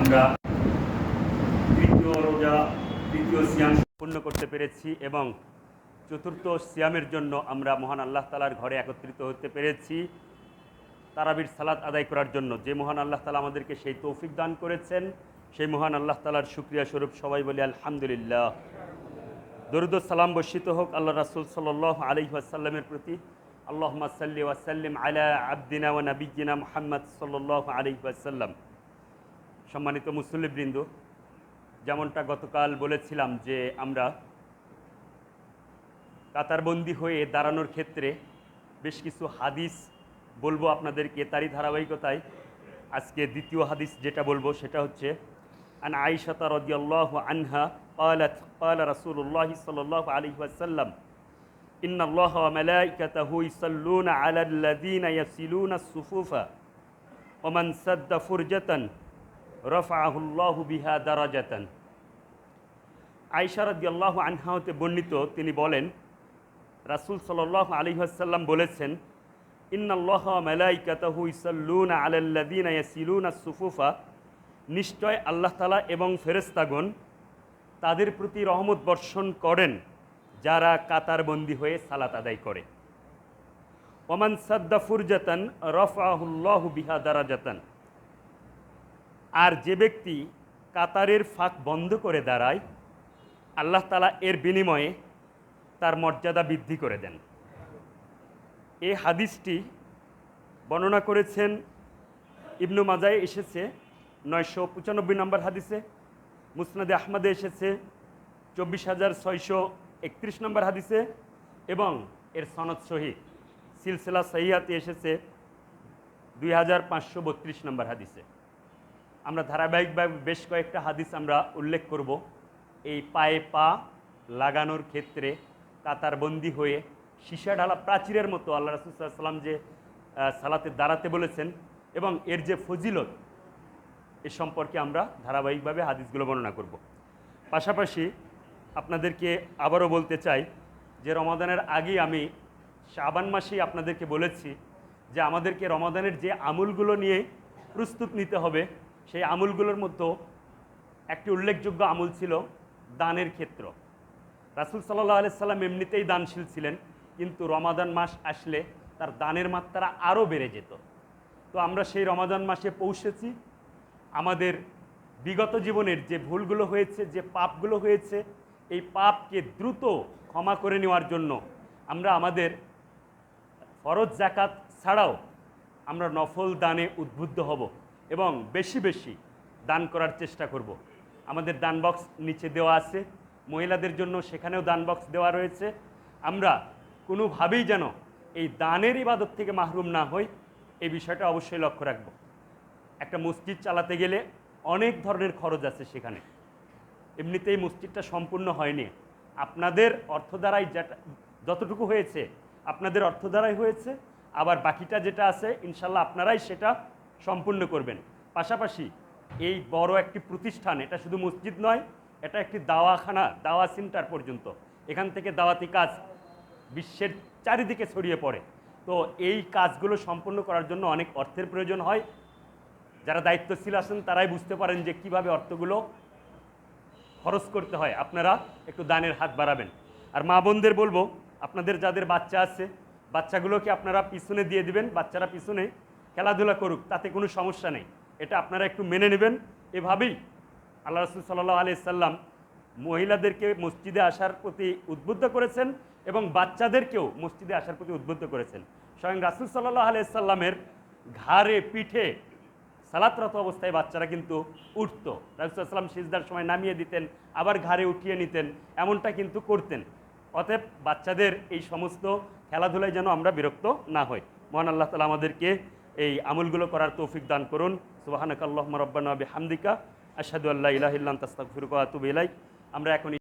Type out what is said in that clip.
আমরা তৃতীয় সিয়াম সম্পূর্ণ করতে পেরেছি এবং চতুর্থ সিয়ামের জন্য আমরা মহান আল্লাহ তাআলার ঘরে একত্রিত হতে পেরেছি তারাবির সালাত আদায় করার জন্য। যে মহান আল্লাহ তাআলা আমাদেরকে সেই তৌফিক দান করেছেন, সেই মহান আল্লাহ তাআলার শুকরিয়া স্বরূপ সবাই বলি আলহামদুলিল্লাহ। দরুদ ও সালাম বর্ষিত হোক আল্লাহ রাসূল সাল্লাল্লাহু আলাইহি ওয়াসাল্লামের প্রতি। আল্লাহুম্মা সাল্লি ওয়া সাল্লিম আলা আবদিনা ওয়া নাবিয়্যিনা মুহাম্মদ সাল্লাল্লাহু আলাইহি ওয়াসাল্লাম। সম্মানিত মুসল্লিবৃন্দ, যেমনটা গতকাল বলেছিলাম যে আমরা কাতারবন্দি হয়ে দাঁড়ানোর ক্ষেত্রে বেশ কিছু হাদিস বলবো আপনাদেরকে। তারই ধারাবাহিকতায় আজকে দ্বিতীয় হাদিস যেটা বলবো সেটা হচ্ছে আন আয়েশা রাদিয়াল্লাহু আনহা قالت قال رسول الله صلى الله عليه وسلم إن الله وملائكته يصلون على الذين يصلون الصفوف ومن سد فرجة رفعه الله بها درجة। আয়েশা রাদিয়াল্লাহু আনহা হতে বর্ণিত, তিনি বলেন রাসূল সাল্লাল্লাহু আলাইহি ওয়াসাল্লাম বলেছেন, ইন্নাল্লাহা ওয়া মালাইকাতাহু ইসাল্লুনা আলাল্লাযিনা ইয়াসিলুনা আস-সুফুফা, নিশ্চয় আল্লাহ তাআলা এবং ফেরেশতাগণ তাদের প্রতি রহমত বর্ষণ করেন যারা কাতারবন্দি হয়ে সালাত আদায় করে। ওমান সাদ্দা ফুরজাতান রাফাহুল্লাহু বিহা দারাজাতান, আর যে ব্যক্তি কাতারের ফাঁক বন্ধ করে দাঁড়ায় আল্লাহ তাআলা এর বিনিময়ে তার মর্যাদা বৃদ্ধি করে দেন। এই হাদিসটি বর্ণনা করেছেন ইবনু মাজায়, এসেছে 995 নম্বর হাদিসে, মুসনাদে আহমদে এসেছে 24,631 নম্বর হাদিসে এবং এর সনদ সহিহ সিলসিলা সহিহাতে এসেছে 2532 নম্বর হাদিসে। আমরা ধারাবাহিকভাবে বেশ কয়েকটা হাদিস আমরা উল্লেখ করব। এই পায়ে পা লাগানোর ক্ষেত্রে কাতারবন্দি হয়ে সীসা ঢালা প্রাচীরের মতো আল্লাহ রাসূল সাল্লাল্লাহু আলাইহি ওয়াসাল্লাম যে সালাতে দাঁড়াতে বলেছেন এবং এর যে ফজিলত, এ সম্পর্কে আমরা ধারাবাহিকভাবে হাদিসগুলো বর্ণনা করব। পাশাপাশি আপনাদেরকে আবারও বলতে চাই যে রমাদানের আগেই আমি শাবান মাসেই আপনাদেরকে বলেছি যে আমাদেরকে রমাদানের যে আমলগুলো নিয়ে প্রস্তুত নিতে হবে, সেই আমলগুলোর মধ্যে একটি উল্লেখযোগ্য আমল ছিল দানের ক্ষেত্র। রাসূল সাল্লাল্লাহু আলাইহি সাল্লাম এমনিতেই দানশীল ছিলেন, কিন্তু রমাদান মাস আসলে তার দানের মাত্রা আরও বেড়ে যেত। তো আমরা সেই রমাদান মাসে পৌঁছেছি। আমাদের বিগত জীবনের যে ভুলগুলো হয়েছে, যে পাপগুলো হয়েছে, এই পাপকে দ্রুত ক্ষমা করে নেওয়ার জন্য আমরা আমাদের ফরজ যাকাত ছাড়াও আমরা নফল দানে উদ্বুদ্ধ হব এবং বেশি বেশি দান করার চেষ্টা করব। আমাদের দান বক্স নিচে দেওয়া আছে, মহিলাদের জন্য সেখানেও দান বক্স দেওয়া রয়েছে। আমরা কোনোভাবেই যেন এই দানের ইবাদত থেকে মাহরুম না হই, এই বিষয়টা অবশ্যই লক্ষ্য রাখব। একটা মসজিদ চালাতে গেলে অনেক ধরনের খরচ আছে, সেখানে এমনিতেই মসজিদটা সম্পূর্ণ হয়নি। আপনাদের অর্থ দ্বারাই যতটুকু হয়েছে আপনাদের অর্থ দ্বারাই হয়েছে, আবার বাকিটা যেটা আছে ইনশাল্লাহ আপনারাই সেটা সম্পূর্ণ করবেন। পাশাপাশি এই বড় একটি প্রতিষ্ঠান, এটা শুধু মসজিদ নয়, এটা একটি দাওয়াখানা, দাওয়া সেন্টার পর্যন্ত। এখান থেকে দাওয়াতি কাজ বিশ্বের চারিদিকে ছড়িয়ে পড়ে। তো এই কাজগুলো সম্পূর্ণ করার জন্য অনেক অর্থের প্রয়োজন হয়। যারা দায়িত্বশীল আছেন তারাই বুঝতে পারেন যে কিভাবে অর্থগুলো খরচ করতে হয়। আপনারা একটু দানের হাত বাড়াবেন। আর মা বোনদের বলবো, আপনাদের যাদের বাচ্চা আছে বাচ্চাগুলোকে আপনারা পিছনে দিয়ে দিবেন, বাচ্চারা পিছনে খেলাধুলা করুক, তাতে কোনো সমস্যা নেই। এটা আপনারা একটু মেনে নেবেন। এভাবেই আল্লাহ রাসূল সাল্লাল্লাহু আলাইহি সাল্লাম মহিলাদেরকে মসজিদে আসার প্রতি উদ্বুদ্ধ করেছেন এবং বাচ্চাদেরকেও মসজিদে আসার প্রতি উদ্বুদ্ধ করেছেন। স্বয়ং রাসূল সাল্লাল্লাহু আলাইহি সাল্লামের ঘাড়ে পিঠে সালাতরত অবস্থায় বাচ্চারা কিন্তু উঠত। রাসূল সাল্লাল্লাহু আলাইহি সাল্লাম সিজদার সময় নামিয়ে দিতেন, আবার ঘাড়ে উঠিয়ে নিতেন, এমনটা কিন্তু করতেন। অতএব বাচ্চাদের এই সমস্ত খেলাধুলায় যেন আমরা বিরক্ত না হই। মহান আল্লাহ তাআলা আমাদেরকে এই আমলগুলো করার তৌফিক দান করুন। সুবহানাকাল্লাহুম্মা রাব্বানা ওয়া বিহামদিকা আশহাদু আল্লা ইলাহা ইল্লা আনতা আস্তাগফিরুকা ওয়া আতুবু ইলাইক। আমরা এখন